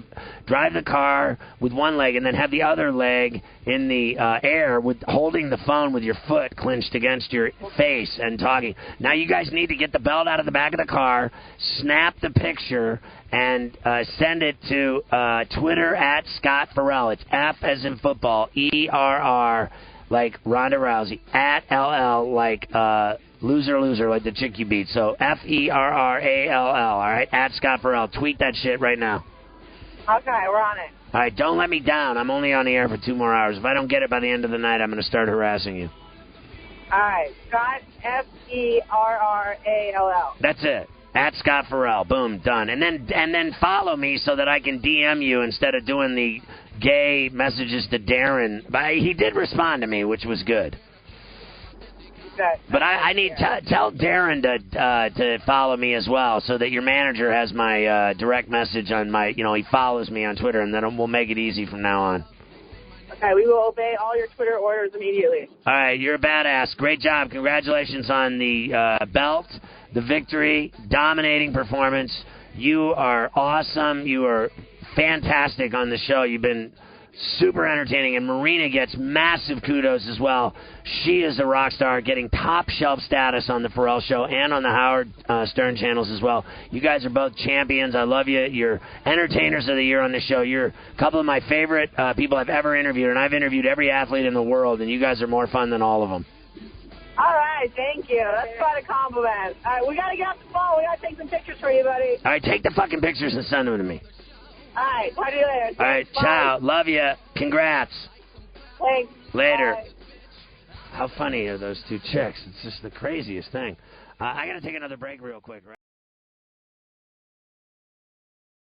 [SPEAKER 1] the car with one leg and then have the other leg in the air with holding the phone with your foot clinched against your face and talking. Now you guys need to get the belt out of the back of the car, snap the picture, and send it to Twitter at Scott Ferrall. It's F as in football, ERR like Ronda Rousey, at LL like loser like the chick you beat. So FERRALL, all right, at Scott Ferrall. Tweet that shit right now.
[SPEAKER 2] Okay, we're on it.
[SPEAKER 1] All right, don't let me down. I'm only on the air for 2 more hours. If I don't get it by the end of the night, I'm going to start harassing you.
[SPEAKER 2] All right, Scott, FERRALL.
[SPEAKER 1] That's it. At Scott Ferrall. Boom, done. And then follow me so that I can DM you instead of doing the gay messages to Darren. But he did respond to me, which was good.
[SPEAKER 2] Okay.
[SPEAKER 1] But I need tell Darren to follow me as well, so that your manager has my direct message on my, he follows me on Twitter, and then we'll make it easy from now on.
[SPEAKER 2] Okay, we will obey all your Twitter orders immediately.
[SPEAKER 1] All right, you're a badass. Great job. Congratulations on the belt, the victory, dominating performance. You are awesome. You are fantastic on the show. You've been super entertaining, and Marina gets massive kudos as well. She is a rock star, getting top shelf status on the Ferrall Show and on the Howard Stern channels as well. You guys are both champions. I love you. You're entertainers of the year on the show. You're a couple of my favorite people I've ever interviewed, and I've interviewed every athlete in the world, and you guys are more fun than all of them.
[SPEAKER 2] All right, thank you. That's quite a compliment. All right, we got to get off the phone. We got to take some pictures for you, buddy.
[SPEAKER 1] All right, take the fucking pictures and send them to me.
[SPEAKER 2] All right, talk to you later.
[SPEAKER 1] All right,
[SPEAKER 2] Bye.
[SPEAKER 1] ciao. Love you. Congrats.
[SPEAKER 2] Thanks.
[SPEAKER 1] Later.
[SPEAKER 2] Bye.
[SPEAKER 1] How funny are those two chicks? It's just the craziest thing. I got to take another break real quick, right?